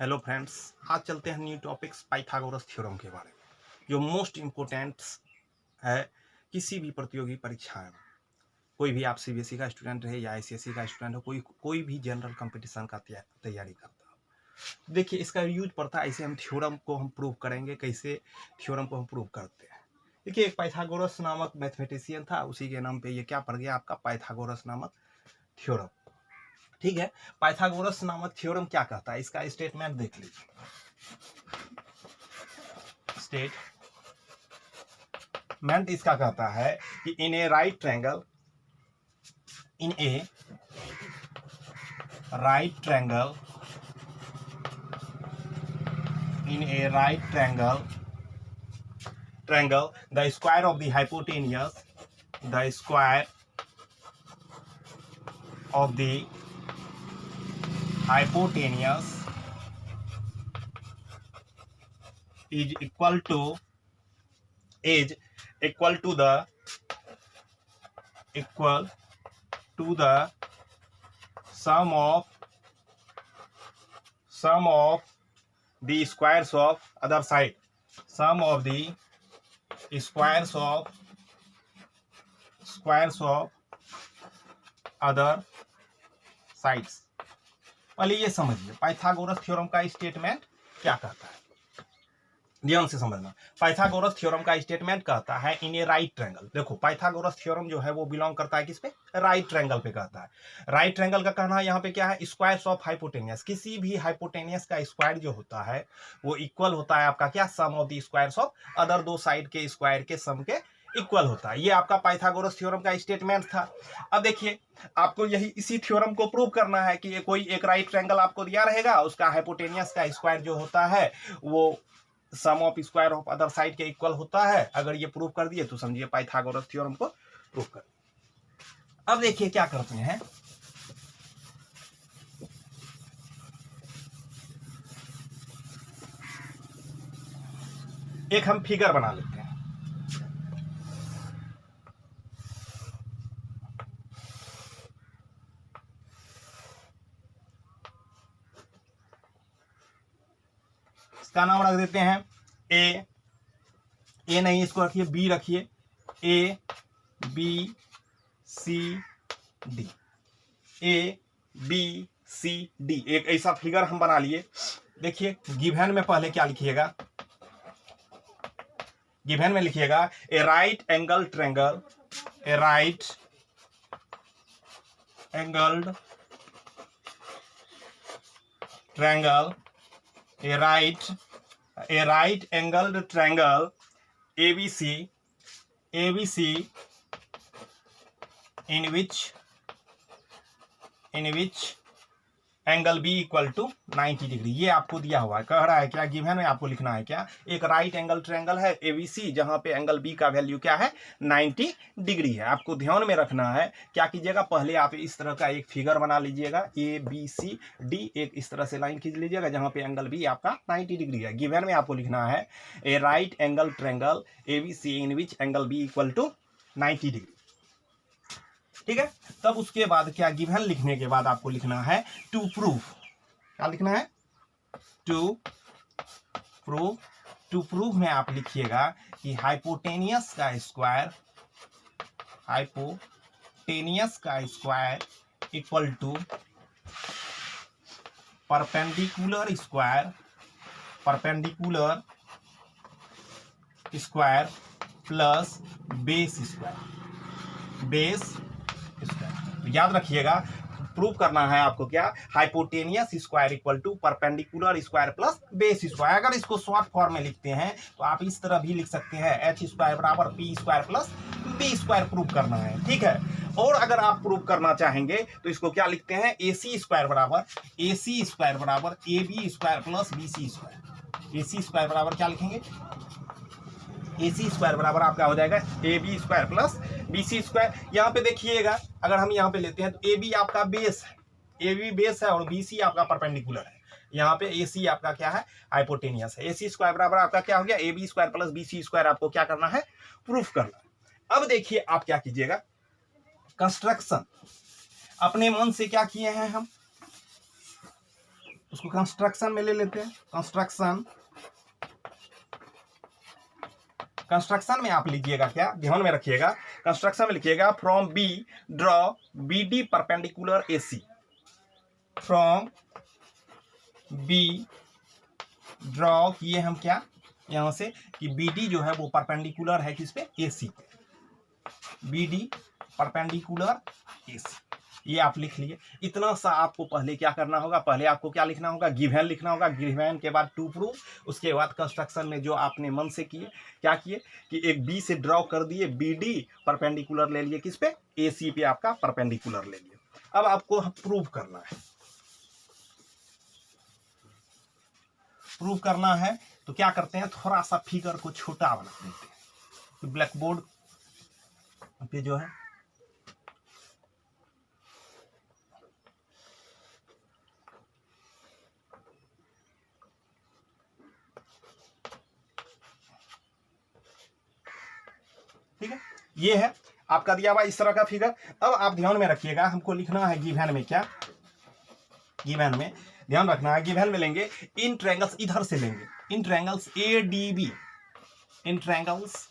Hello friends, आज चलते हैं न्यू टॉपिक्स पाइथागोरस थ्योरम के बारे में जो मोस्ट इम्पोर्टेंट है किसी भी प्रतियोगी परीक्षा में। कोई भी आप सीबीएसई का स्टूडेंट है या आईसीएसई का स्टूडेंट हो, कोई भी जनरल कंपटीशन का तैयारी करता हो, देखिए इसका यूज पड़ता है। ऐसे हम थ्योरम को हम प्रूव करेंगे। कैसे थ्योरम को हम प्रूव करते हैं? देखिए, एक पाइथागोरस नामक मैथमेटिशियन था, उसी के नाम पे ये क्या पड़ गया आपका, पाइथागोरस नामक थ्योरम। ठीक है, पाइथागोरस नामक थ्योरम क्या कहता है, इसका स्टेटमेंट देख लीजिए। स्टेटमेंट इसका कहता है कि in a right triangle, in a right triangle, in a right triangle, the square of the hypotenuse, the square of the hypotenuse is equal to the sum of the squares of other side, sum of the squares of other sides। पहले ये समझिए Pythagoras theorem का statement क्या कहता है, ध्यान से समझना। पाइथागोरस थ्योरम का स्टेटमेंट कहता है इन ए राइट ट्रायंगल। देखो, पाइथागोरस थ्योरम जो है वो बिलोंग करता है किस पे, राइट ट्रायंगल पे कहता है। राइट ट्रायंगल का कहना है यहाँ पे क्या है, स्क्वायर्स ऑफ हाइपोटेनियस। किसी भी हाइपोटेनियस का स्क्वायर जो होता है वो इक्वल होता है आपका क्या, sum of the squares of other दो साइड के स्क्वायर के सम के इक्वल होता है। ये आपका पाइथागोरस थ्योरम का स्टेटमेंट था। अब देखिए, आपको यही इसी थ्योरम को प्रूव करना है कि कोई एक राइट ट्रायंगल आपको दिया रहेगा, उसका हाइपोटेनियस का स्क्वायर जो होता है वो sum of square of other side के इक्वल होता है। अगर ये प्रूव कर दिए तो समझिए पाइथागोरस थ्योरम को प्रूव कर। अब देखिए क्या करते हैं, एक हम फिगर बना लेते हैं। इसका नाम रख देते हैं ए नहीं, इसको रखिए बी, रखिए A B C D, A B C D. एक ऐसा फिगर हम बना लिए। देखिए, गिवन में पहले क्या लिखिएगा, गिवन में लिखिएगा a right angle triangle, a right angled triangle, a right angled triangle ABC in which angle B equal to 90 degree. ये आपको दिया हुआ है, कह रहा है क्या, गिवन में आपको लिखना है क्या, एक राइट एंगल ट्रायंगल है एबीसी जहां पे एंगल बी का वैल्यू क्या है, 90 डिग्री है। आपको ध्यान में रखना है, क्या कीजिएगा, पहले आप इस तरह का एक फिगर बना लीजिएगा, ए बी सी डी, एक इस तरह से लाइन खींच लीजिएगा जहां पे एंगल बी आपका 90 डिग्री है। गिवन में आपको लिखना है a right angle triangle ABC in which angle B equal to 90 degree. ठीक है, तब उसके बाद क्या, गिवन लिखने के बाद आपको लिखना है टू प्रूव। क्या लिखना है, टू प्रूव। टू प्रूव में आप लिखिएगा कि हाइपोटेनियस का square equal to perpendicular square plus base square. याद रखिएगा, प्रूव करना है आपको क्या, hypotenuse square equal to perpendicular square plus base square. अगर इसको शॉर्ट फॉर्म में लिखते हैं तो आप इस तरह भी लिख सकते हैं, एच स्क्वायर बराबर P square plus B square prove करना है। ठीक है, और अगर आप प्रूव करना चाहेंगे तो इसको क्या लिखते हैं, ए सी स्क्वायर बराबर A B square plus B C square. A C square बराबर क्या लिखेंगे, ए सी स्क्वायर बराबर आपका हो जाएगा A B square plus B C square. यहाँ पे देखिएगा, अगर हम यहाँ पे लेते हैं तो ए बी आपका बेस है, ए बी बेस है और बी सी आपका परपेंडिकुलर है। यहाँ पे ए सी आपका क्या है, हाइपोटेनियस है। ए सी स्क्वायर बराबर आपका क्या हो गया, A B square plus B C square. आपको क्या करना है, प्रूफ करना है। अब देखिए आप क्या कीजिएगा, कंस्ट्रक्शन अपने मन से क्या किए हैं हम, उसको कंस्ट्रक्शन में ले लेते हैं। कंस्ट्रक्शन में आप लीजिएगा क्या, ध्यान में रखिएगा, कंस्ट्रक्शन में लिखिएगा from B draw B D perpendicular A C. From B draw किए हम क्या यहां से कि बी डी जो है वो परपेंडिकुलर है किस पे, ए सी पे। बी डी परपेंडिकुलर ए सी, ये आप लिख लिए। इतना सा आपको पहले क्या करना होगा, पहले आपको क्या लिखना होगा, गिवन लिखना होगा। गिवन के बाद टू प्रूव, उसके बाद कंस्ट्रक्शन में जो आपने मन से किए, क्या किए कि एक बी से ड्रॉ कर दिए, बी डी परपेंडिकुलर ले लिए किस पे, ए सी पे आपका परपेंडिकुलर ले लिए। अब आपको प्रूव करना है। प्रूव करना है तो क्या करते हैं, थोड़ा सा फिगर को छोटा बना देते हैं। तो ब्लैक बोर्ड पे जो है ठीक है, ये है आपका दिया हुआ इस तरह का फिगर। अब आप ध्यान में रखिएगा, हमको लिखना है गिवन में क्या, गिवन में ध्यान रखना है, गिवन में लेंगे इन ट्रायंगल्स, इधर से लेंगे in triangles A D B, in triangles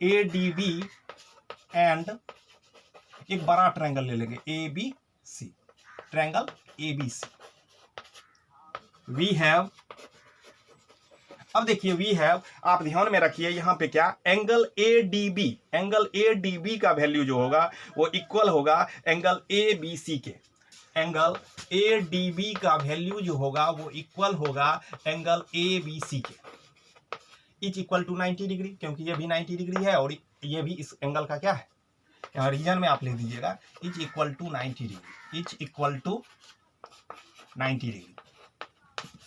A D B and एक बड़ा ट्रायंगल ले लेंगे A B C, triangle A B C. We have, अब देखिए वी हैव, आप ध्यान में रखिए यहां पे क्या, angle A D B, angle A D B का वैल्यू जो होगा वो इक्वल होगा एंगल ए बी सी के। एंगल ए डी बी का वैल्यू जो होगा वो इक्वल होगा एंगल ए बी सी के। इच इक्वल टू 90 डिग्री, क्योंकि ये भी 90 डिग्री है और ये भी इस एंगल का क्या है, यहाँ रीजन में आप लिख दीजिएगा each equal to 90 degree, each equal to 90 degree.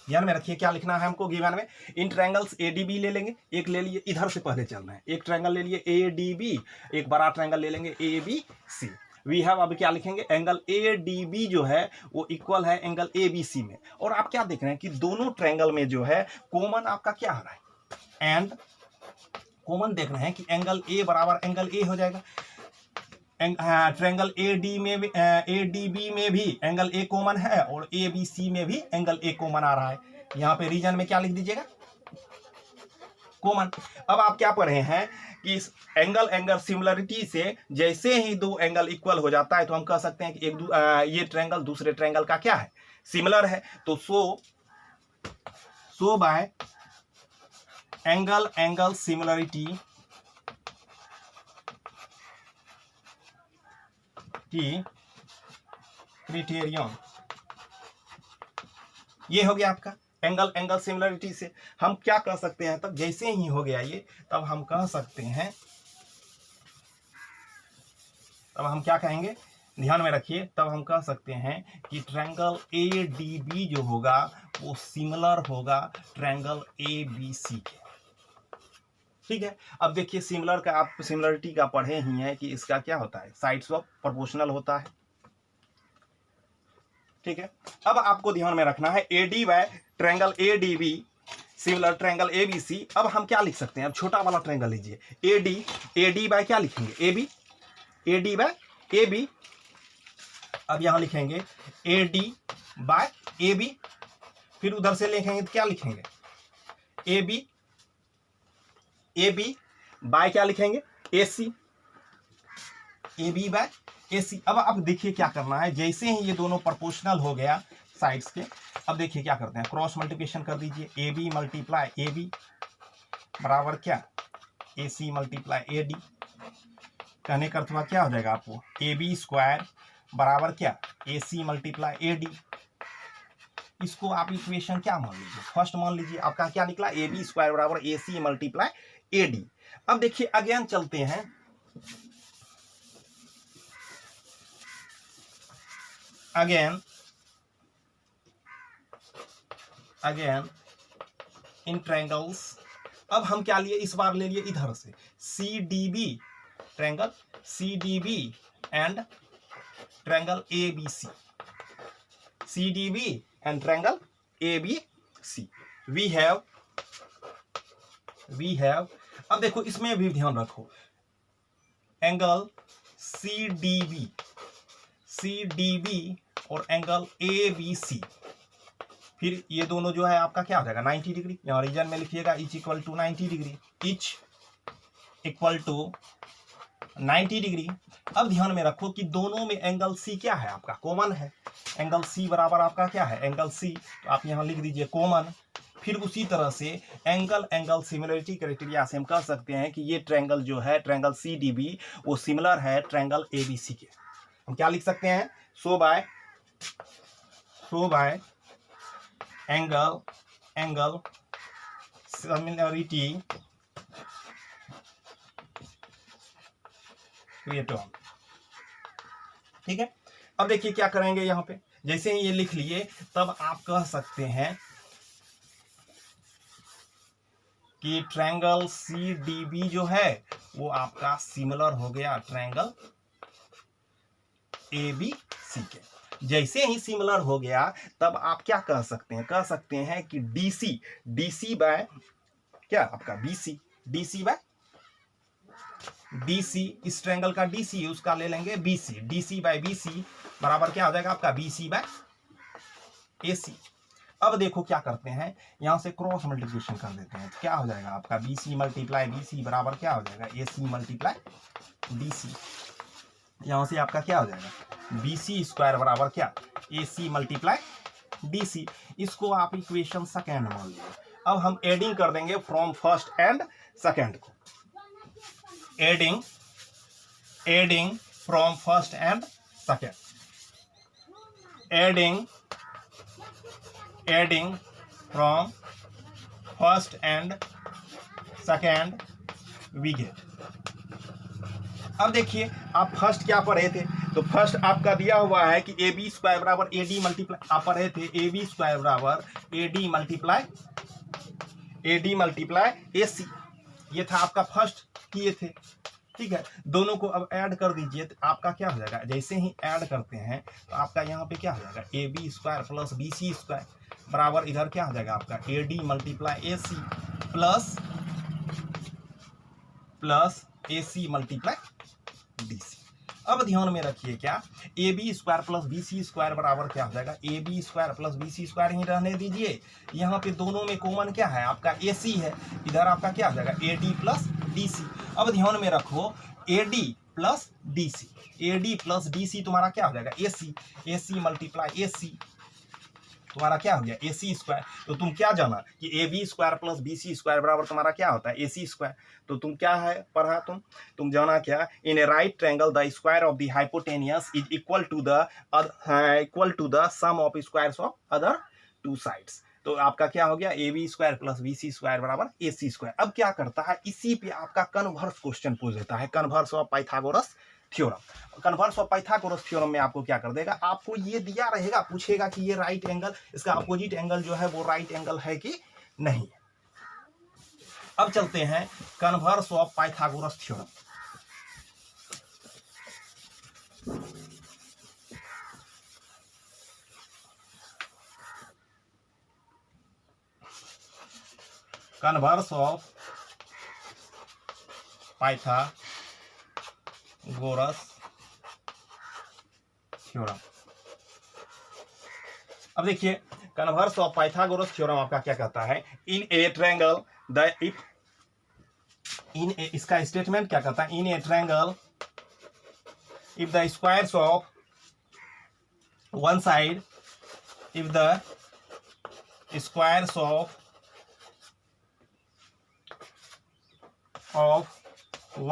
ध्यान में रखिए क्या लिखना है हमको गिवन में, in triangles A D B ले लेंगे, एक ले लिए, इधर से पहले चलना है, एक ट्रायंगल ले लिए ए डी बी, एक बड़ा ट्रायंगल ले लेंगे A B C. We have, अब क्या लिखेंगे, एंगल ए डी बी जो है वो इक्वल है एंगल ए बी सी में। और आप क्या देख रहे हैं कि दोनों ट्रायंगल में जो है कॉमन आपका क्या आ रहा है, एंड कॉमन देख रहे हैं कि एंगल ए बराबर एंगल ए हो जाएगा। ट्रायंगल ए डी बी में भी एंगल ए कॉमन है और ए बी सी में भी एंगल ए कॉमन आ रहा है। यहाँ पे रीजन में क्या लिख दीजिएगा, कॉमन। अब आप क्या पढ़े हैं कि इस एंगल सिमिलरिटी से जैसे ही दो एंगल इक्वल हो जाता है तो हम कह सकते हैं कि ये ट्रायंगल दूसरे ट्रायंगल का क्या है, सिमिलर है। तो सो बाय एंगल सिमिलरिटी की क्राइटेरियन, ये हो गया आपका एंगल सिमिलरिटी से हम क्या कह सकते हैं, तब जैसे ही हो गया ये, तब हम कह सकते हैं, तब हम क्या कहेंगे, ध्यान में रखिए, तब हम कह सकते हैं कि ट्रायंगल ए डी बी जो होगा वो सिमिलर होगा ट्रायंगल ए बी सी के। ठीक है, अब देखिए सिमिलर का, आप सिमिलरिटी का पढ़े ही हैं कि इसका क्या होता है, साइड्स ऑफ प्रोपोर्शनल होता है। ठीक है, अब आपको ध्यान में रखना है A D by triangle A D B similar triangle A B C. अब हम क्या लिख सकते हैं, अब छोटा वाला ट्रायंगल लीजिए, ए डी बाय क्या लिखेंगे, A B, A D by A B. अब यहां लिखेंगे A D by A B, फिर उधर से लिखेंगे तो क्या लिखेंगे, ए बी बाय क्या लिखेंगे, ए सी, ए बी बाय ए सी। अब आप देखिए क्या करना है, जैसे ही ये दोनों प्रोपोर्शनल हो गया साइड्स के, अब देखिए क्या करते हैं, क्रॉस मल्टीप्लिकेशन कर दीजिए, A B multiply A B बराबर क्या, ए सी मल्टीप्लाई ए डी। कहने का अर्थ क्या हो जाएगा आपको, ए बी स्क्वायर बराबर क्या, ए सी मल्टीप्लाई ए डी। इसको आप इक्वेशन क्या मान लीजिए, फर्स्ट मान लीजिए, आपका क्या निकला, ए बी स्क्वायर बराबर A C multiply A D. अब देखिए अगेन चलते हैं, अगेन इन ट्रायंगल्स। अब हम क्या लिए, इस बार ले लिए इधर से C D B, triangle C D B and triangle A B C, C D B and triangle A B C. We have, अब देखो इसमें भी ध्यान रखो, एंगल सी डी बी और एंगल ए बी सी, फिर ये दोनों जो है आपका क्या हो जाएगा 90 डिग्री, यहाँ रीजन में लिखिएगा each equal to 90 degree, each equal to 90 degree. अब ध्यान में रखो कि दोनों में एंगल सी क्या है आपका कॉमन है, एंगल सी बराबर आपका क्या है एंगल सी, तो आप यहाँ लिख दीजिए कॉमन। फिर उसी तरह से एंगल सिमिलरिटी क्राइटेरिया से हम कह सकते हैं कि ये ट्रायंगल जो है ट्रायंगल सी डी बी वो सिमिलर है ट्रायंगल ए बी सी के। हम क्या लिख सकते हैं सो बाय एंगल सिमिलरिटी ठीक है। अब देखिए क्या करेंगे यहाँ पे, जैसे ही ये लिख लिए तब आप कह सकते हैं कि ट्रायंगल सी डी बी जो है वो आपका सिमिलर हो गया ट्रायंगल ए बी सी के। जैसे ही सिमिलर हो गया तब आप क्या कह सकते हैं कि डीसी बाय क्या आपका बीसी, डीसी बाय डीसी, इस ट्रायंगल का डीसी उसका ले लेंगे बीसी, डीसी बाय बीसी बराबर क्या हो जाएगा आपका बीसी बाय एसी। अब देखो क्या करते हैं, यहां से क्रॉस मल्टीप्लिकेशन कर देते हैं, तो क्या हो जाएगा आपका बीसी मल्टीप्लाई बीसी बराबर क्या हो जाएगा एसी मल्टीप्लाई डीसी। यहां से आपका क्या हो जाएगा बीसी स्क्वायर बराबर क्या एसी मल्टीप्लाई डीसी। इसको आप इक्वेशन सेकेंड मान लीजिए। अब हम एडिंग कर देंगे फ्रॉम फर्स्ट एंड सेकेंड को, adding from first and second, adding from first and second we get. अब देखिए आप फर्स्ट क्या पढ़े थे, तो फर्स्ट आपका दिया हुआ है कि ए बी स्क्वायर बराबर ए डी मल्टीप्लाई, आप पढ़े थे ए बी स्क्वायर बराबर ए डी मल्टीप्लाई ए सी, ये था आपका फर्स्ट किए थे। ठीक है, दोनों को अब ऐड कर दीजिए तो आपका क्या हो जाएगा, जैसे ही ऐड करते हैं तो आपका यहाँ पे क्या हो जाएगा A B square plus B C square बराबर इधर क्या हो जाएगा आपका A D multiply A C plus A C multiply D C. अब ध्यान में रखिए क्या A B square plus B C square बराबर क्या हो जाएगा A B square plus B C square ही रहने दीजिए। यहाँ पे दोनों में कॉमन क्या है आपका ए सी है, इधर आपका क्या हो जाएगा A D plus D C. अब ध्यान में रखो A D plus D C, A D plus D C तुम्हारा क्या हो जाएगा ए सी मल्टीप्लाई ए सी तुम्हारा क्या हो गया ए सी स्क्वायर। तो तुम क्या जाना कि A B square plus B C square बराबर तुम्हारा क्या होता है ए सी स्क्वायर। तो तुम क्या है पढ़ा तुम जाना क्या in a right triangle the square of the hypotenuse is equal to the sum of squares of other two sides. तो आपका क्या हो गया A B square plus B C square बराबर ए सी स्क्वायर। अब क्या करता है इसी पे आपका कन्वर्स क्वेश्चन पूछ देता है, converse of Pythagoras theorem. Converse of Pythagoras theorem में आपको क्या कर देगा, आपको ये दिया रहेगा, पूछेगा कि ये राइट एंगल इसका अपोजिट एंगल जो है वो राइट एंगल है कि नहीं। अब चलते हैं converse of Pythagoras theorem. Converse of Pythagoras theorem. अब देखिए कन्वर्स ऑफ पाइथागोरस थ्योरम आपका क्या कहता है इन ए ट्रायंगल द इसका स्टेटमेंट क्या कहता है in a triangle if the squares of one side if the squares of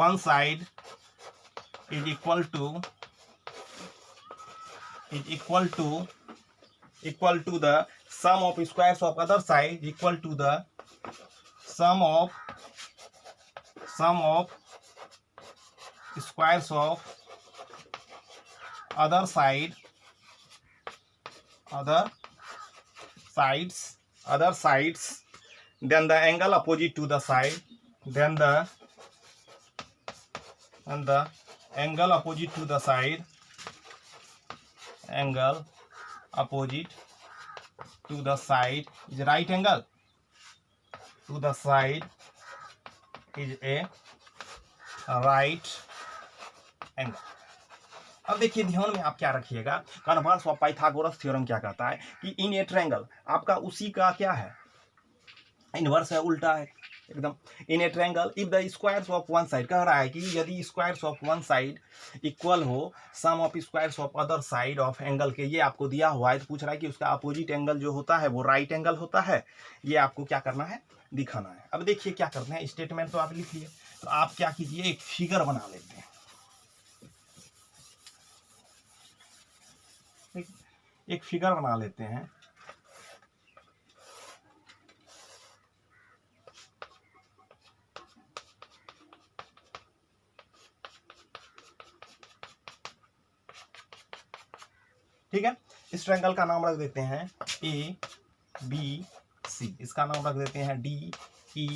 one side is equal to the sum of squares of other side equal to the sum of squares of other sides then the angle opposite to the side then the angle opposite to the side is right angle to the side is a right angle। अब देखिए ध्यान में आप क्या रखिएगा, converse of Pythagoras theorem क्या कहता है कि इन ए ट्रायंगल, आपका उसी का क्या है, इनवर्स है, उल्टा है एकदम। In a triangle if the squares of one side, कह रहा है कि यदि squares of one side equal हो sum of squares of other side of angle के, ये आपको दिया हुआ है, तो पूछ रहा है कि उसका अपोजिट एंगल जो होता है वो राइट एंगल होता है, ये आपको क्या करना है, दिखाना है। अब देखिए क्या करते हैं, स्टेटमेंट तो आप लिख लिए, तो आप क्या कीजिए, एक फिगर बना लेते हैं, एक फिगर बना लेते हैं। ठीक है, इस ट्रायंगल का नाम रख देते हैं ए बी सी, इसका नाम रख देते हैं डी ई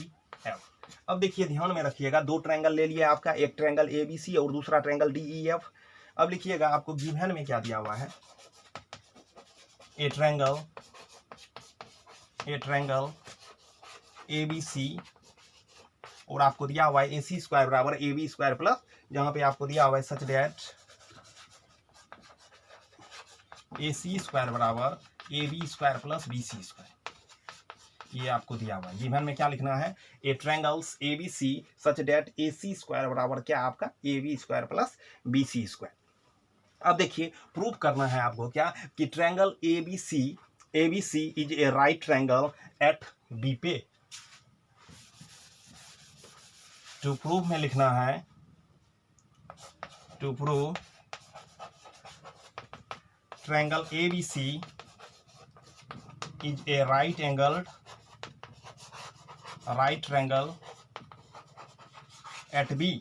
एफ। अब देखिए ध्यान में रखिएगा, दो ट्रायंगल ले लिया आपका, एक ट्रायंगल ए बी सी और दूसरा ट्रायंगल डी ई एफ। अब लिखिएगा आपको गिवन में क्या दिया हुआ है, ए ट्रायंगल ए बी सी, और आपको दिया हुआ है ए सी स्क्वायर बराबर ए बी स्क्वायर प्लस, जहां पे आपको दिया हुआ है सच दैट ए सी स्क्वायर बराबर A B square plus B C square, ये आपको दिया हुआ है। गिवन में क्या लिखना है, a triangles A B C such that A C square बराबर क्या आपका A B square plus B C square. अब देखिए प्रूव करना है आपको क्या, कि triangle A B C is a right triangle at B पे। टू प्रूव में लिखना है, to prove triangle ABC is a right triangle at B,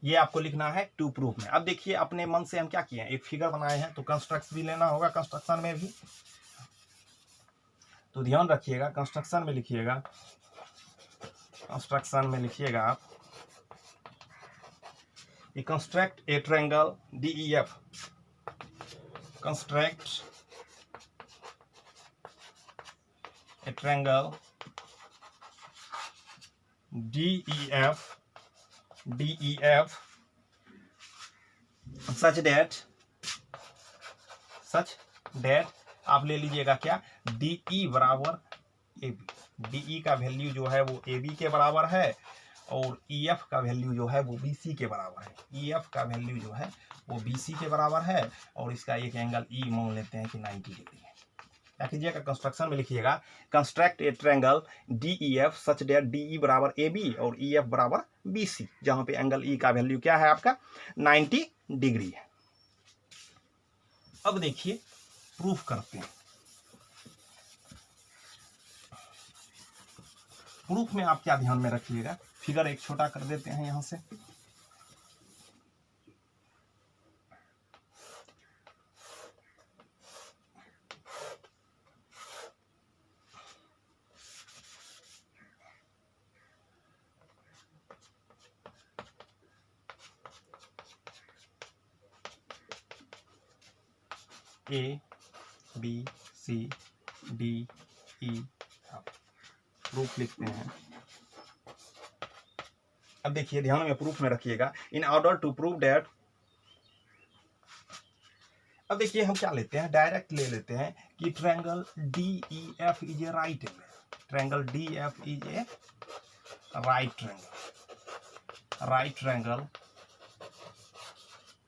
ये आपको लिखना है टू प्रूफ में। अब देखिए अपने मन से हम क्या किए हैं, एक फिगर बनाए हैं, तो कंस्ट्रक्ट भी लेना होगा कंस्ट्रक्शन में भी, तो ध्यान रखिएगा कंस्ट्रक्शन में लिखिएगा, कंस्ट्रक्शन में लिखिएगा आप, construct A triangle DEF, construct A triangle DEF such that आप ले लीजिएगा क्या, DE बराबर AB, DE का वैल्यू जो है वो AB के बराबर है, और EF का वैल्यू जो है वो BC के बराबर है, EF का वैल्यू जो है वो BC के बराबर है, और इसका एक एंगल E मान लेते हैं कि 90 डिग्री है। क्या कीजिएगा, कंस्ट्रक्शन में लिखिएगा, construct A triangle DEF such that DE बराबर AB और EF बराबर BC, जहां पे एंगल E का वैल्यू क्या है आपका 90 डिग्री है। अब देखिए प्रूफ करते हैं। प्रूफ में आप क्या ध्यान में रखिएगा, फिगर एक छोटा कर देते हैं यहां से, A B C D E proof लिखते हैं। अब देखिए ध्यान में प्रूफ में रखिएगा, in order to prove that, अब देखिए हम क्या लेते हैं, डायरेक्ट ले लेते हैं कि triangle DEF is a right angle, triangle DEF is a right triangle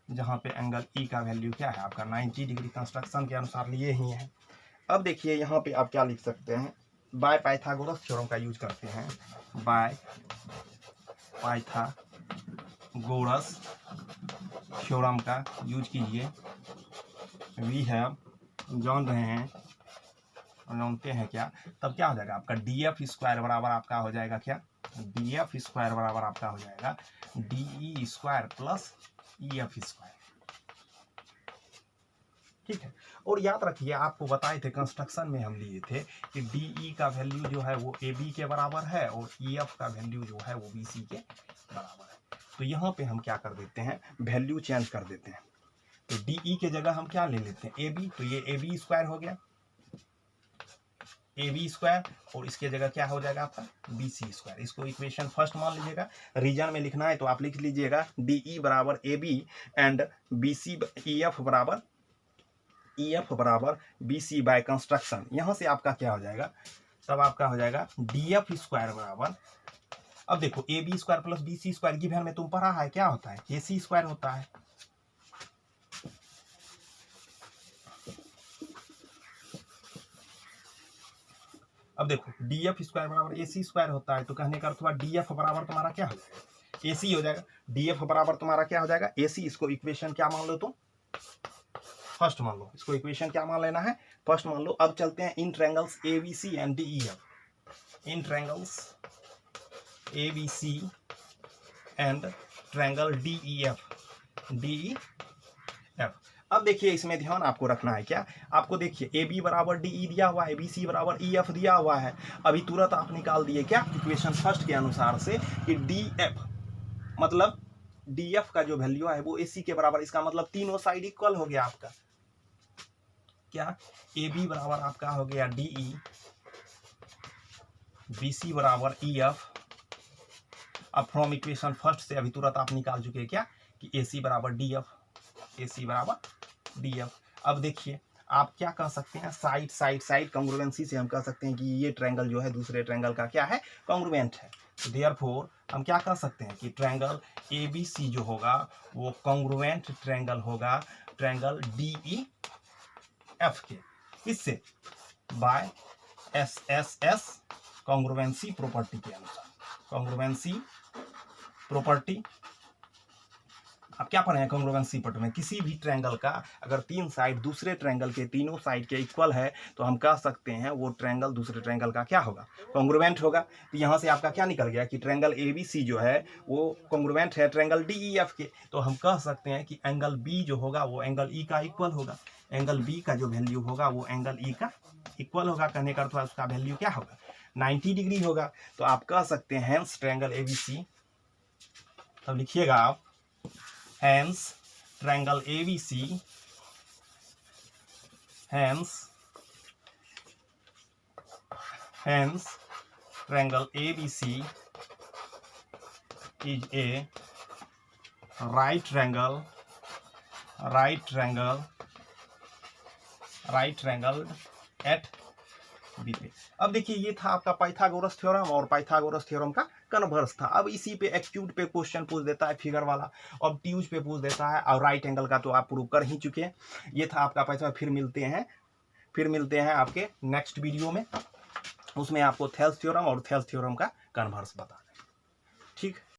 जहां पे एंगल E का वैल्यू क्या है आपका 90 डिग्री, कंस्ट्रक्शन के अनुसार लिए ही है। अब देखिए यहाँ पे आप क्या लिख सकते हैं, बाय पाइथागोरस थ्योरम का यूज करते हैं, बाय पाइथागोरस थ्योरम का यूज कीजिए। वी हैव जान रहे हैं, जानते हैं क्या, तब क्या हो जाएगा आपका DF स्क्वायर बराबर आपका हो जाएगा क्या, DF स्क्वायर बराबर आपका हो जाएगा DE square plus EF square. ठीक है, और याद रखिए आपको बताए थे कंस्ट्रक्शन में हम लिए थे कि DE का वैल्यू जो है वो AB के बराबर है, और EF का वैल्यू जो है वो BC के बराबर है। तो यहाँ पे हम क्या कर देते हैं, वैल्यू चेंज कर देते हैं, तो DE के जगह हम क्या ले लेते हैं AB, तो ये AB स्क्वायर हो गया, ए बी स्क्वायर और इसके जगह क्या हो जाएगा आपका बी सी स्क्वायर। इसको इक्वेशन फर्स्ट मान लीजिएगा। रीजन में लिखना है तो आप लिख लीजिएगा डी ई बराबर A B and B C E F बराबर बी सी बाय कंस्ट्रक्शन। यहाँ से आपका क्या हो जाएगा, तब आपका हो जाएगा डी एफ स्क्वायर बराबर, अब देखो A B square plus B C square given में तुम पढ़ा है क्या होता है, ए सी स्क्वायर होता है। अब देखो डी एफ स्क्वायर बराबर ए सी स्क्वायर होता है, तो कहने का अर्थ हुआ डी एफ बराबर तुम्हारा क्या हो जाएगा, ए सी हो जाएगा। डी एफ बराबर तुम्हारा क्या हो जाएगा, ए सी। इसको इक्वेशन क्या मान लो तुम, फर्स्ट मान लो। इसको इक्वेशन क्या मान लेना है, फर्स्ट मान लो। अब चलते हैं in triangles A B C and D E F. In triangles A B C and triangle D E F. अब देखिए इसमें ध्यान आपको रखना है क्या, आपको देखिए ए बी बराबर डी ई दिया हुआ है, बी सी बराबर ई एफ दिया हुआ है। अभी तुरंत आप निकाल दिए क्या इक्वेशन फर्स्ट के अनुसार से कि डी एफ मतलब डी एफ का जो वैल्यू है वो ए सी के बराबर। इसका मतलब तीनों साइड इक्वल हो गया आपका, क्या ए बी बराबर आपका हो गया डी ई, बी सी बराबर ई एफ। अब फ्रॉम इक्वेशन फर्स्ट से अभी तुरंत आप निकाल चुके हैं क्या कि ए सी बराबर डी एफ, ए सी बराबर डी एफ। अब देखिए आप क्या कह सकते हैं, साइड साइड साइड कॉन्ग्रुएंसी से हम कह सकते हैं कि ये ट्रायंगल जो है दूसरे ट्रायंगल का क्या है, कॉन्ग्रुएंट है। तो देयरफॉर हम क्या कह सकते हैं कि ट्रायंगल ए बी सी जो होगा वो कॉन्ग्रुएंट ट्रायंगल होगा ट्रायंगल डी ई एफ के। इससे by S S S congruency property के अनुसार, कॉन्ग्रुएंसी प्रॉपर्टी। आप क्या पढ़े हैं कॉन्ग्रुएंसी प्रॉपर्टी में, किसी भी ट्रायंगल का अगर तीन साइड दूसरे ट्रायंगल के तीनों साइड के इक्वल है तो हम कह सकते हैं वो ट्रायंगल दूसरे ट्रायंगल का क्या होगा, कॉन्ग्रुएंट होगा। तो यहाँ से आपका क्या निकल गया कि ट्रायंगल ए बी सी जो है वो कॉन्ग्रुएंट है ट्रायंगल डी ई एफ के। तो हम कह सकते हैं कि एंगल बी जो होगा वो एंगल ई का इक्वल होगा, एंगल बी का जो वैल्यू होगा वो एंगल ई का इक्वल होगा। कहने का अर्थ उसका वैल्यू क्या होगा, 90 डिग्री होगा। तो आप कह सकते हैं hence triangle A B C, तब लिखिएगा आप hence triangle ABC, hence triangle ABC is a right triangle at B पे। अब देखिए ये था आपका पाइथागोरस थ्योरम और पाइथागोरस थ्योरम का कन्वर्स था। अब इसी पे एक्यूट पे क्वेश्चन पूछ देता है फिगर वाला, ऑब्ट्यूज पे पूछ देता है, और राइट एंगल का तो आप प्रूव कर ही चुके हैं। ये था आपका पाइथागोरस। फिर मिलते हैं आपके नेक्स्ट वीडियो में, उसमें आपको थेल्स थ्योरम और थेल्स थ्योरम का कन्वर्स बता दें। ठीक।